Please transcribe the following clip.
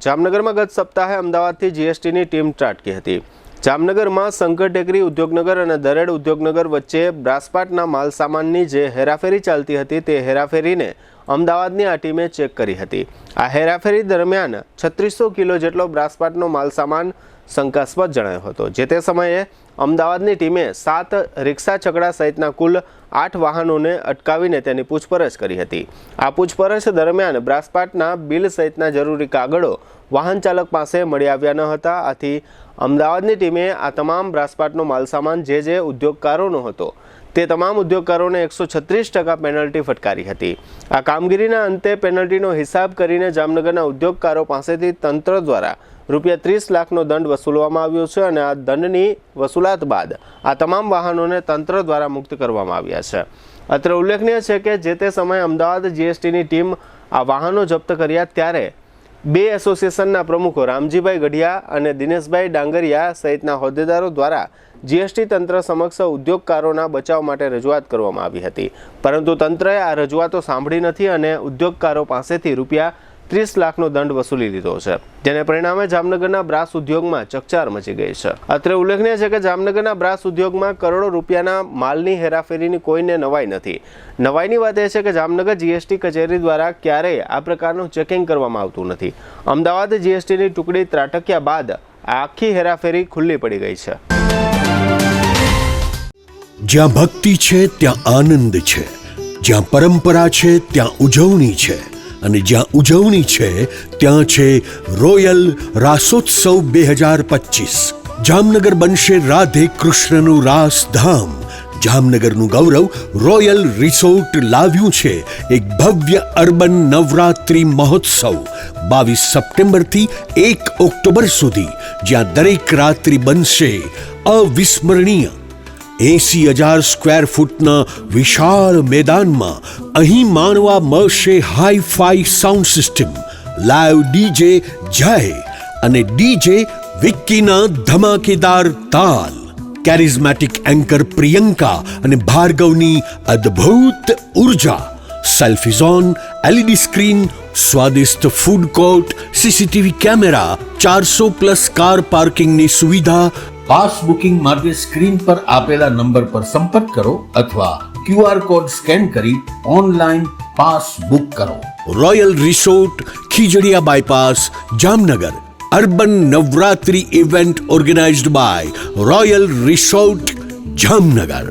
જામનગરમાં ગત સપ્તાહે અમદાવાદથી જીએસટીની ટીમ ત્રાટકી હતી। જામનગરમાં શંકર ટેકરી ઉદ્યોગનગર અને દરેડ ઉદ્યોગનગર વચ્ચે બ્રાસપાટના માલ સામાનની જે હેરાફેરી ચાલતી હતી તે હેરાફેરીને અમદાવાદની આ ટીમે ચેક કરી હતી। આ હેરાફેરી દરમિયાન 3600 કિલો જેટલો બ્રાસપાટનો માલ સામાન શંકાસ્પદ જણાયો હતો। જે તે સમયે અમદાવાદની ટીમે 7 રિક્ષા છકડા સહિતના કુલ 8 વાહનોને અટકાવીને તેની પૂછપરછ કરી હતી। આ પૂછપરછ દરમિયાન બ્રાસપાટના બિલ સહિતના જરૂરી કાગળો વાહન ચાલક પાસે મળી આવ્યા ન હતા। આથી અમદાવાદની ટીમે આ તમામ બ્રાસપાટનો માલસામાન જે ઉદ્યોગકારોનો હતો તે તમામ ઉદ્યોગકારોને 136% પેનલ્ટી ફટકારી હતી। આ કામગીરીના અંતે પેનલ્ટીનો હિસાબ કરીને જામનગરના ઉદ્યોગકારો પાસેથી તંત્ર દ્વારા ₹30 લાખનો દંડ વસૂલવામાં આવ્યો છે અને આ દંડની વસૂલાત બાદ આ તમામ વાહનોને તંત્ર દ્વારા મુક્ત કરવામાં આવ્યા છે। અત્રે ઉલ્લેખનીય છે કે જે તે સમયે અમદાવાદ જીએસટીની ટીમ આ વાહનો જપ્ત કર્યા ત્યારે 2 એસોસિએશનના પ્રમુખો રામજીભાઈ ગઢિયા અને દિનેશભાઈ ડાંગરિયા સહિતના હોદ્દેદારો દ્વારા જીએસટી તંત્ર સમક્ષ ઉદ્યોગકારોના બચાવ માટે રજૂઆત કરવામાં આવી હતી, પરંતુ તંત્રએ આ રજૂઆતો સાંભળી નથી અને ઉદ્યોગકારો પાસેથી ₹30 લાખનો દંડ વસૂલી લીધો છે, જેને પરિણામે જામનગરના બ્રાસ ઉદ્યોગમાં ચકચાર મચી ગઈ છે। અત્રે ઉલ્લેખનીય છે કે જામનગરના બ્રાસ ઉદ્યોગમાં કરોડો રૂપિયાના માલની હેરાફેરીની કોઈને નવાઈ નથી। નવાઈની વાત એ છે કે જામનગર જીએસટી કચેરી દ્વારા ક્યારેય આ પ્રકારનું ચેકિંગ કરવામાં આવતું નથી। અમદાવાદ જીએસટીની ટુકડી ત્રાટક્યા બાદ આ આખી હેરાફેરી ખુલ્લી પડી ગઈ છે। જ્યાં ભક્તિ છે ત્યાં આનંદ છે, જ્યાં પરંપરા છે ત્યાં ઉજવણી છે, અને જ્યાં ઉજવણી છે ત્યાં છે રોયલ રાસોત્સવ 2025। જામનગર બનશે રાધે કૃષ્ણનું રાસધામ। જામનગરનું ગૌરવ રોયલ રિસોર્ટ લાવ્યું છે એક ભવ્ય અર્બન નવરાત્રિ મહોત્સવ 22 સપ્ટેમ્બરથી 1 ઓક્ટોબર સુધી, જ્યાં દરેક રાત્રિ બનશે અવિસ્મરણીય। 80,000 સ્ક્વેર ફૂટના વિશાળ મેદાનમાં અહીં માણવા મળશે hi fi sound system, live DJ જય અને ડીજે વિક્કીના ધમાકેદાર તાલ, કેરિઝમેટિક એન્કર પ્રિયંકા અને ભાર્ગવની અદ્ભુત ઉર્જા, સેલ્ફી ઝોન, એલઈડી સ્ક્રીન, સ્વાદિષ્ટ food court, CCTV camera, 400+ car પાર્કિંગની સુવિધા। પાસ બુકિંગ માટે સ્ક્રીન પર આપેલા નંબર પર સંપર્ક કરો અથવા QR કોડ સ્કેન કરી ઓનલાઈન પાસ બુક કરો। Royal resort, Khijadiya bypass, Jamnagar. Urban Navratri event organised by royal resort, Jamnagar.